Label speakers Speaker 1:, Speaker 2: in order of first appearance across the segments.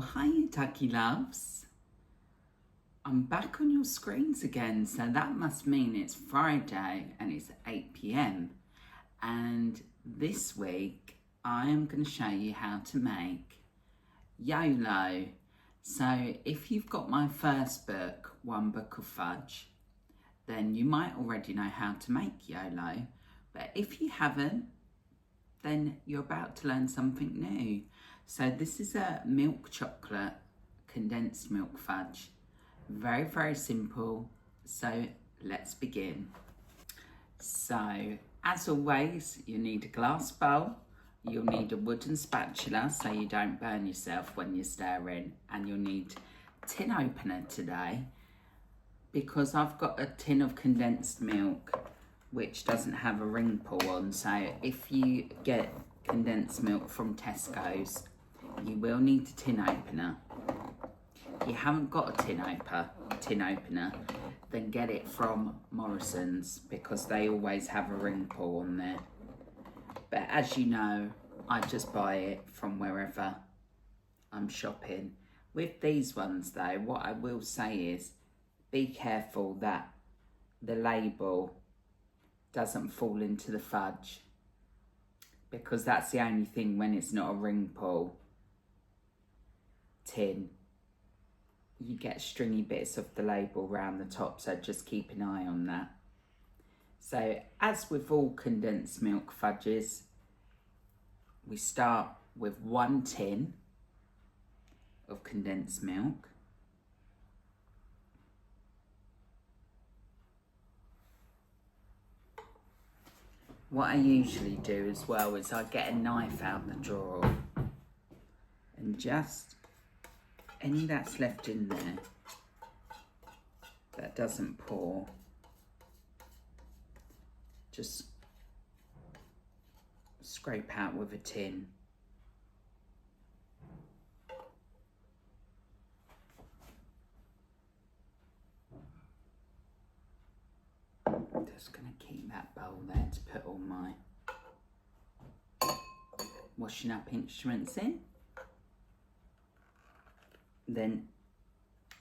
Speaker 1: Hi ducky loves. I'm back on your screens again, so that must mean it's Friday and it's 8 p.m. and this week I am going to show you how to make YOLO. So if you've got my first book, One Box of Fudge, then you might already know how to make YOLO, but if you haven't, then you're about to learn something new. So this is a milk chocolate condensed milk fudge. Very, very simple. So let's begin. So as always, you need a glass bowl. You'll need a wooden spatula so you don't burn yourself when you're stirring. And you'll need a tin opener today because I've got a tin of condensed milk which doesn't have a ring pull on. So if you get condensed milk from Tesco's, you will need a tin opener. If you haven't got a tin opener, then get it from Morrison's because they always have a ring pull on there. But as you know, I just buy it from wherever I'm shopping. With these ones though, what I will say is be careful that the label doesn't fall into the fudge, because that's the only thing when it's not a ring pull tin. You get stringy bits of the label around the top, so just keep an eye on that. So as with all condensed milk fudges, we start with 1 tin of condensed milk. What I usually do as well is I get a knife out the drawer and just any that's left in there that doesn't pour, just scrape out with a tin. Just going to keep that bowl there to put all my washing up instruments in. Then,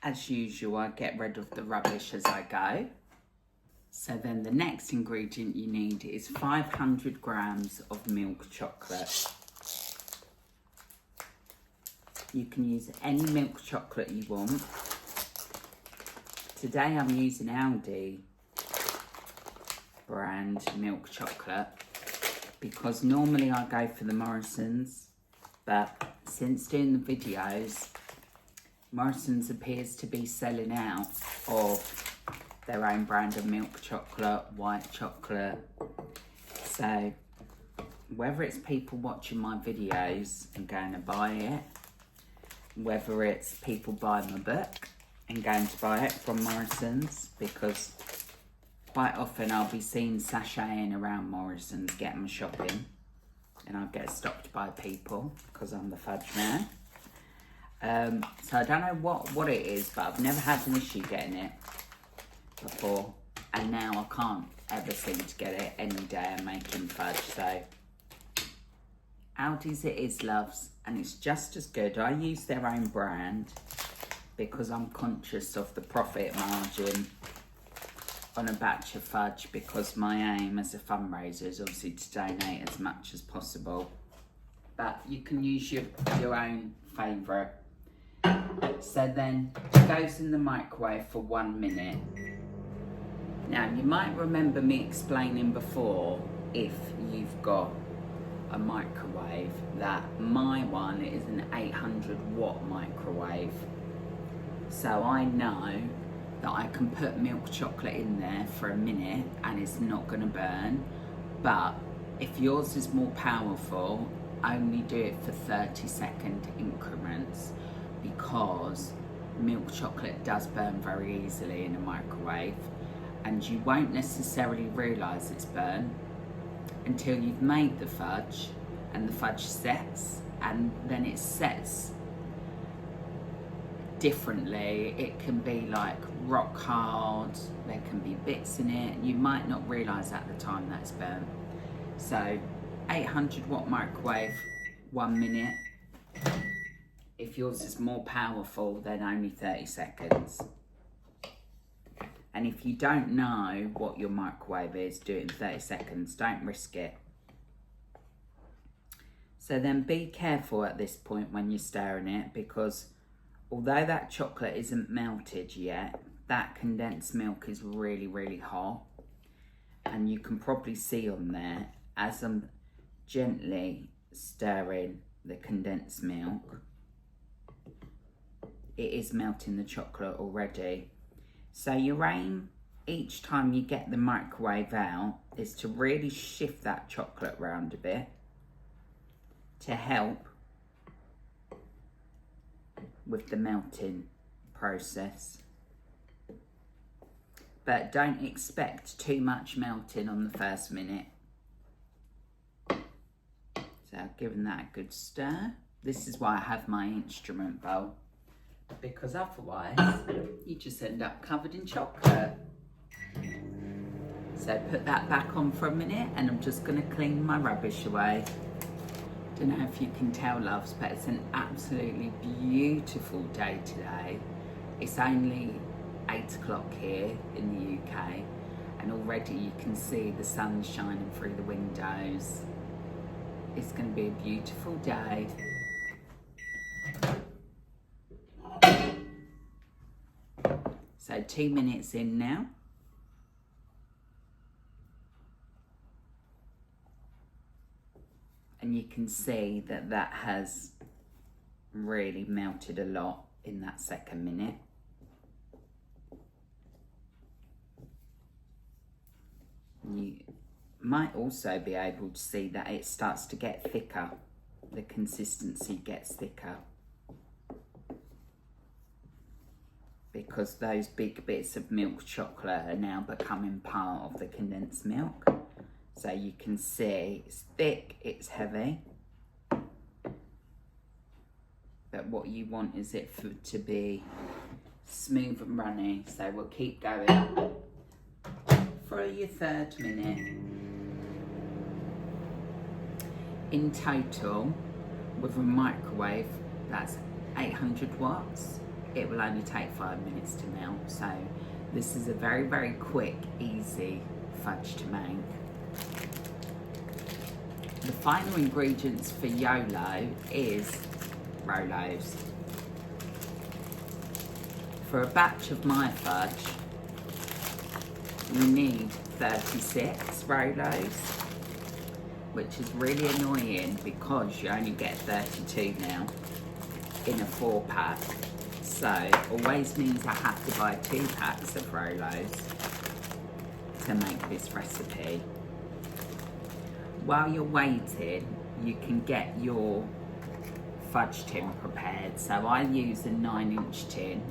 Speaker 1: as usual, I get rid of the rubbish as I go. So then the next ingredient you need is 500 grams of milk chocolate. You can use any milk chocolate you want. Today I'm using Aldi brand milk chocolate because normally I go for the Morrison's, but since doing the videos, Morrison's appears to be selling out of their own brand of milk chocolate, white chocolate. So whether it's people watching my videos and going to buy it, whether it's people buying my book and going to buy it from Morrison's, because quite often I'll be seen sashaying around Morrison's getting my shopping and I'll get stopped by people because I'm the fudge man. So I don't know what it is, but I've never had an issue getting it before, and now I can't ever seem to get it any day I'm making fudge. So Aldi's it is, loves, and it's just as good. I use their own brand because I'm conscious of the profit margin on a batch of fudge, because my aim as a fundraiser is obviously to donate as much as possible, but you can use your own favourite. So then it goes in the microwave for 1 minute. Now you might remember me explaining before, if you've got a microwave, that my one is an 800-watt microwave. So I know that I can put milk chocolate in there for a minute and it's not going to burn. But if yours is more powerful, only do it for 30-second increments, because milk chocolate does burn very easily in a microwave, and you won't necessarily realise it's burnt until you've made the fudge and the fudge sets, and then it sets differently. It can be like rock hard, there can be bits in it, and you might not realise at the time that's burnt. So 800-watt microwave, 1 minute. If yours is more powerful, then only 30 seconds. And if you don't know what your microwave is, do it in 30 seconds. Don't risk it. So then be careful at this point when you're stirring it, because although that chocolate isn't melted yet, that condensed milk is really, really hot. And you can probably see on there, as I'm gently stirring the condensed milk, it is melting the chocolate already. So your aim each time you get the microwave out is to really shift that chocolate round a bit to help with the melting process. But don't expect too much melting on the first minute. So I've given that a good stir. This is why I have my instrument bowl, because otherwise you just end up covered in chocolate. So put that back on for a minute, and I'm just going to clean my rubbish away. Don't know if you can tell, loves, but it's an absolutely beautiful day today. It's only 8 o'clock here in the UK, and already you can see the sun shining through the windows. It's going to be a beautiful day. So 2 minutes in now. And you can see that that has really melted a lot in that second minute. You might also be able to see that it starts to get thicker. The consistency gets thicker, because those big bits of milk chocolate are now becoming part of the condensed milk. So you can see it's thick, it's heavy. But what you want is it to be smooth and runny. So we'll keep going for your 3rd minute. In total, with a microwave that's 800 watts, it will only take 5 minutes to melt. So this is a very, very quick, easy fudge to make. The final ingredients for YOLO is Rolos. For a batch of my fudge, you need 36 Rolos, which is really annoying because you only get 32 now in a 4-pack. So always means I have to buy 2 packs of Rolos to make this recipe. While you're waiting, you can get your fudge tin prepared. So I use a 9-inch tin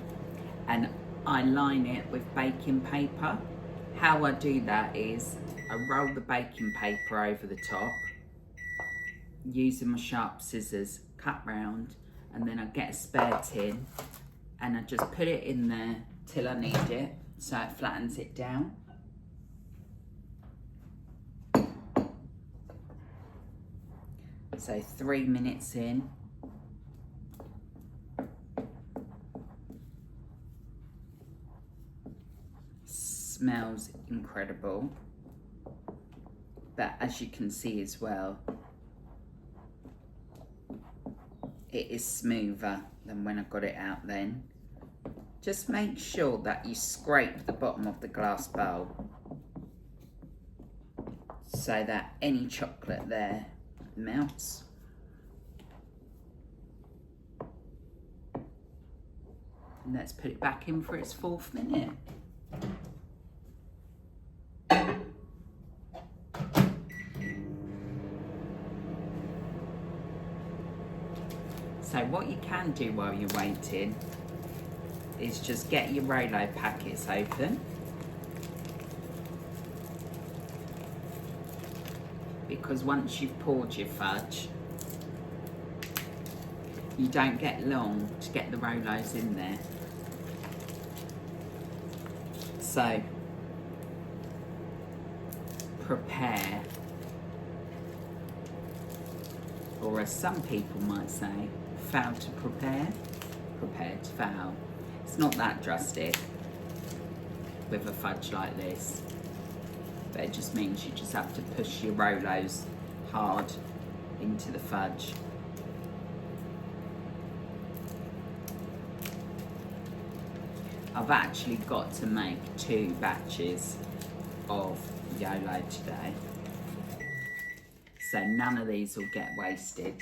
Speaker 1: and I line it with baking paper. How I do that is I roll the baking paper over the top, using my sharp scissors, cut round, and then I get a spare tin and I just put it in there till I need it, so it flattens it down. So 3 minutes in. Smells incredible. But as you can see as well, it is smoother than when I got it out then. Just make sure that you scrape the bottom of the glass bowl so that any chocolate there melts. And let's put it back in for its 4th minute. So what you can do while you're waiting is just get your Rolo packets open, because once you've poured your fudge, you don't get long to get the Rolos in there. So prepare, or as some people might say, fail to prepare, prepare to fail. It's not that drastic with a fudge like this, but it just means you just have to push your Rolos hard into the fudge. I've actually got to make 2 batches of YOLO today, so none of these will get wasted.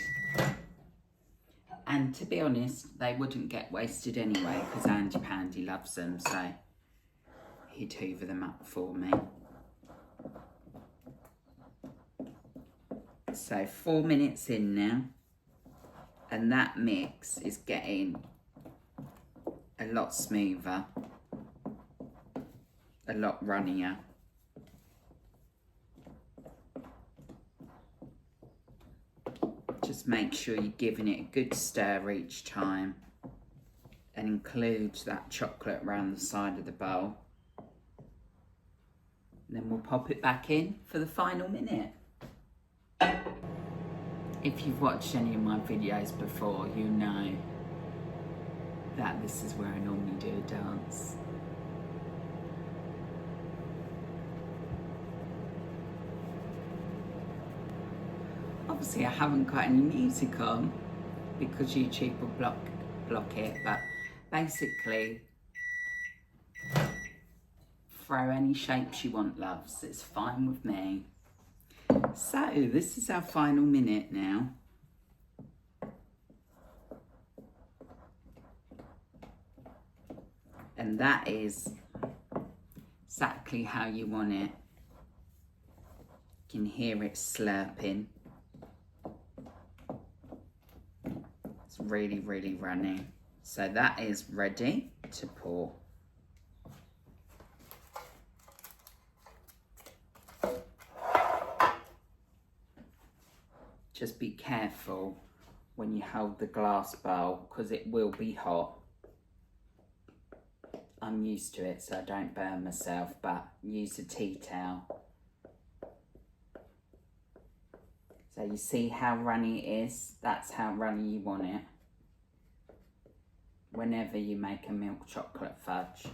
Speaker 1: And to be honest, they wouldn't get wasted anyway because Andy Pandy loves them, so he'd hoover them up for me. So 4 minutes in now, and that mix is getting a lot smoother, a lot runnier. Just make sure you're giving it a good stir each time, and include that chocolate around the side of the bowl. And then we'll pop it back in for the final minute. If you've watched any of my videos before, you know that this is where I normally do a dance. Obviously I haven't got any music on because YouTube will block it, but basically throw any shapes you want, loves. It's fine with me. So this is our final minute now. And that is exactly how you want it. You can hear it slurping. It's really, really running. So that is ready to pour. Just be careful when you hold the glass bowl because it will be hot. I'm used to it so I don't burn myself, but use a tea towel. So you see how runny it is? That's how runny you want it whenever you make a milk chocolate fudge.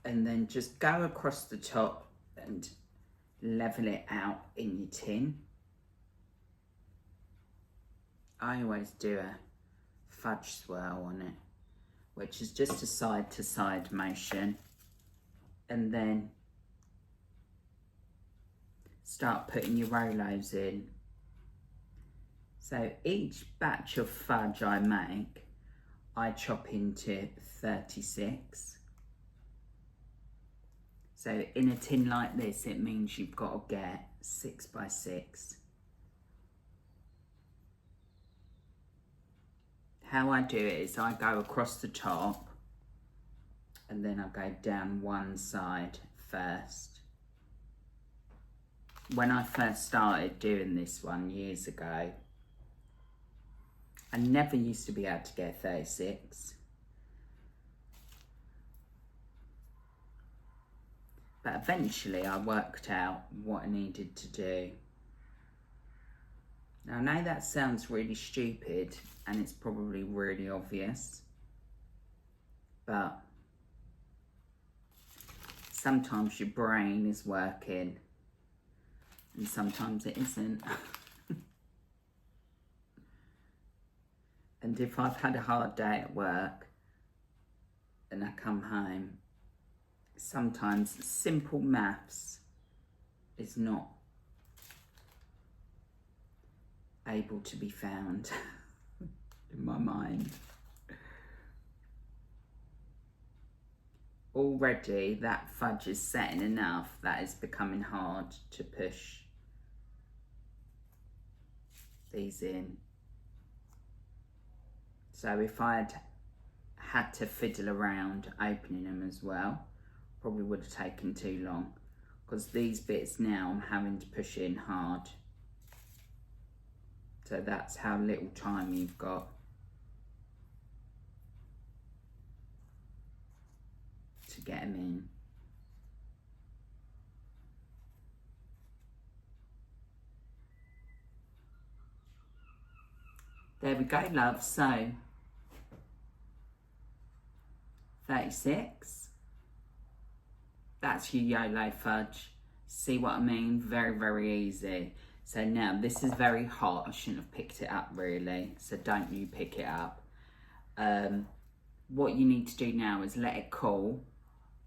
Speaker 1: And then just go across the top and level it out in your tin. I always do a fudge swirl on it, which is just a side to side motion, and then start putting your Rolos in. So each batch of fudge I make, I chop into 36. So in a tin like this, it means you've got to get 6 by 6. How I do it is I go across the top and then I go down one side first. When I first started doing this one years ago, I never used to be able to get 36. But eventually I worked out what I needed to do. Now I know that sounds really stupid and it's probably really obvious, but sometimes your brain is working and sometimes it isn't. And if I've had a hard day at work and I come home, sometimes simple maths is not able to be found in my mind. Already that fudge is setting enough that it's becoming hard to push these in. So if I'd had to fiddle around opening them as well, probably would have taken too long, because these bits now I'm having to push in hard. So that's how little time you've got to get them in. there we go, love. So 36. That's your YOLO fudge. See what I mean? Very, very easy. So now this is very hot. I shouldn't have picked it up really. So don't you pick it up. What you need to do now is let it cool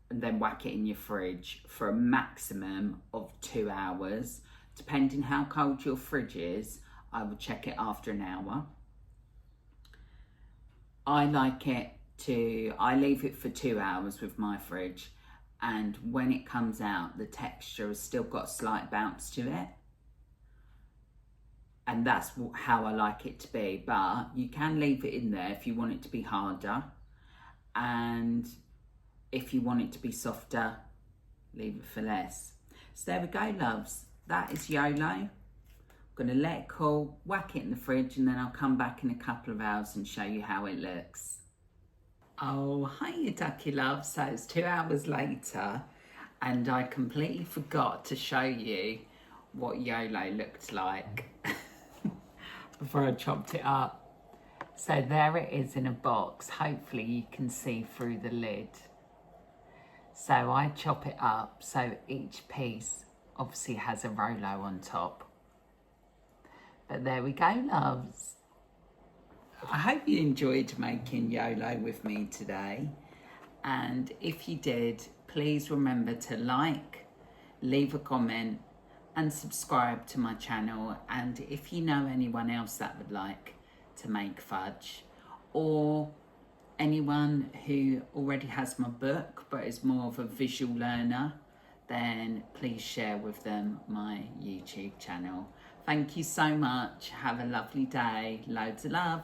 Speaker 1: and then whack it in your fridge for a maximum of 2 hours. Depending how cold your fridge is, I will check it after an hour. I leave it for 2 hours with my fridge, and when it comes out, the texture has still got a slight bounce to it. And that's how I like it to be, but you can leave it in there if you want it to be harder. And if you want it to be softer, leave it for less. So there we go, loves. That is YOLO. I'm gonna let it cool, whack it in the fridge, and then I'll come back in a couple of hours and show you how it looks. Oh, hi, you ducky love. So it's 2 hours later, and I completely forgot to show you what YOLO looked like before I chopped it up. So there it is in a box. Hopefully you can see through the lid. So I chop it up so each piece obviously has a Rolo on top. But there we go, loves. I hope you enjoyed making YOLO with me today. And if you did, please remember to like, leave a comment and subscribe to my channel. And if you know anyone else that would like to make fudge, or anyone who already has my book but is more of a visual learner, then please share with them my YouTube channel. Thank you so much. Have a lovely day. Loads of love.